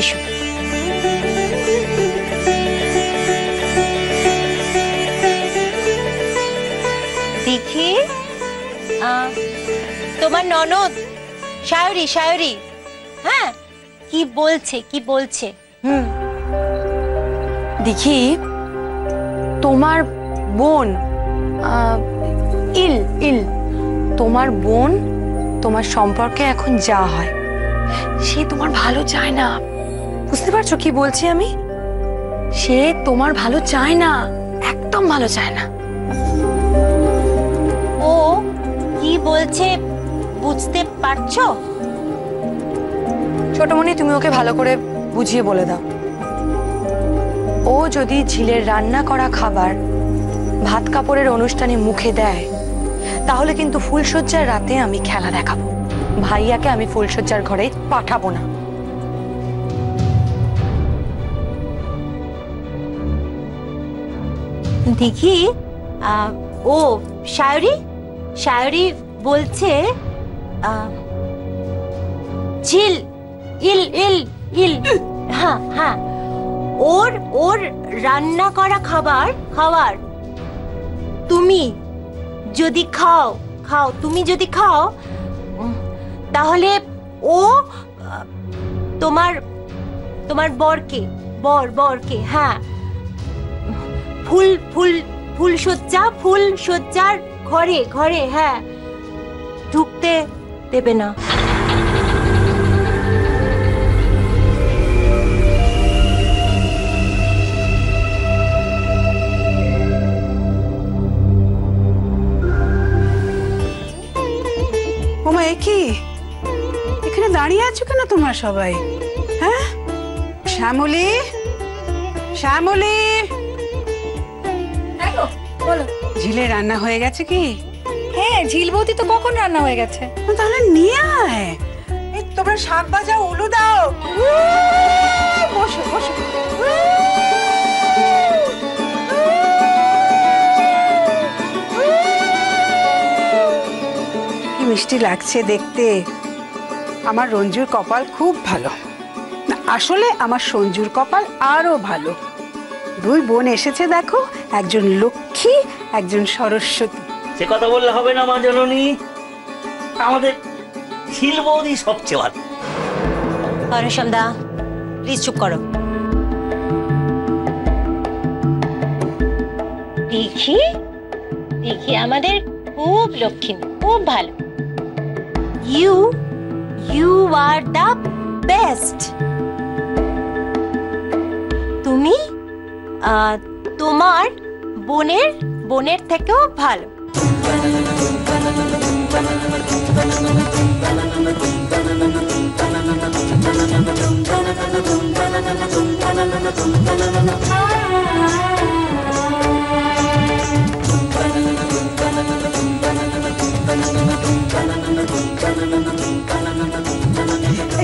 এসো। দেখি তোমার ননদ শায়রি শায়রি, হ্যাঁ কি বলছে কি বলছে? দেখি তোমার বোন ইল ইল তোমার বোন তোমার সম্পর্কে এখন যা হয় সে তোমার ভালো চায় না। বুঝতে পারছো কি বলছি আমি? সে তোমার ভালো চায় না, একদম ভালো চায় না। ও কি বলছে বুঝতে পারছো? ছোটমণি তুমি ওকে ভালো করে বুঝিয়ে বলে দাও। ও যদি ঝিলের রান্না করা খাবার ভাত কাপড়ের অনুষ্ঠানে মুখে দেয় তাহলে কিন্তু ফুলশয্যার রাতে আমি খেলা দেখাবো। ভাইয়াকে আমি ফুলশয্যার ঘরে পাঠাবো না। দেখি ও শায়রি শায়রি বলছে ঝিল ইল ইল ইল, হ্যাঁ হ্যাঁ ওর ওর রান্না করা খাবার খাবার তুমি যদি খাও খাও তুমি যদি খাও তাহলে ও তোমার তোমার বরকে বরকে হ্যাঁ ফুলশয্যার ঘরে হ্যাঁ ঢুকতে দেবে না। ওমা কি এখানে দাঁড়িয়ে আছো কেন তোমরা সবাই? হ্যাঁ শ্যামলী শ্যামলী, বলো। ঝিলে রান্না হয়ে গেছে কি? হ্যাঁ ঝিল বৌদি তো কখন রান্না হয়ে গেছে। তাহলে নিয়ে আয়। এই তোমরা শাক ভাজা উলু দাও। বসো বসো। কি মিষ্টি লাগছে দেখতে। আমার রঞ্জুর কপাল খুব ভালো। আসলে আমার সঞ্জুর কপাল আরো ভালো। দুই বোন এসেছে দেখো, একজন লক্ষ্মী একজন সরস্বতী। সে কথা বললে হবে না মা জননী, আমাদের ঝিল বৌদি সবচেয়ে ভালো। সন্দা প্লিজ চুপ করো। দেখি দেখি আমাদের খুব লক্ষ্মী, খুব ভালো। You are the best. তুমি তোমার বোনের থেকেও ভালো।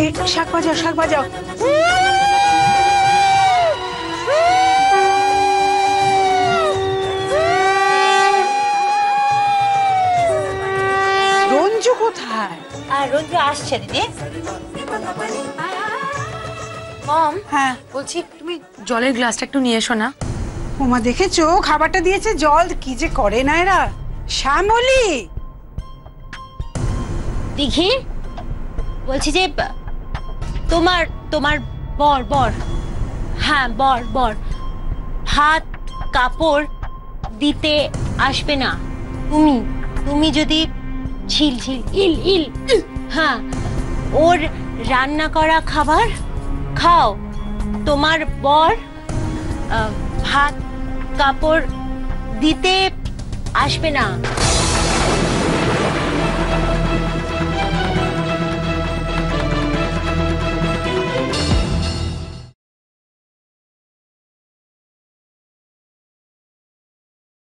এই শাক ভাজাও শাক ভাজাও। রঞ্জু কোথায়? আর রঞ্জু আসছে দিদি। মম, হ্যাঁ বলছি তুমি জলের গ্লাসটা একটু নিয়ে এসো না। ওমা দেখেছো খাবারটা দিয়েছে, জল কি যে করে না এরা। শ্যামলী দেখি বলছি যে তোমার বর হ্যাঁ বর ভাত কাপড় দিতে আসবে না। তুমি যদি ঝিল ইল ইল হ্যাঁ ওর রান্না করা খাবার খাও, তোমার বর ভাত কাপড় দিতে আসবে না।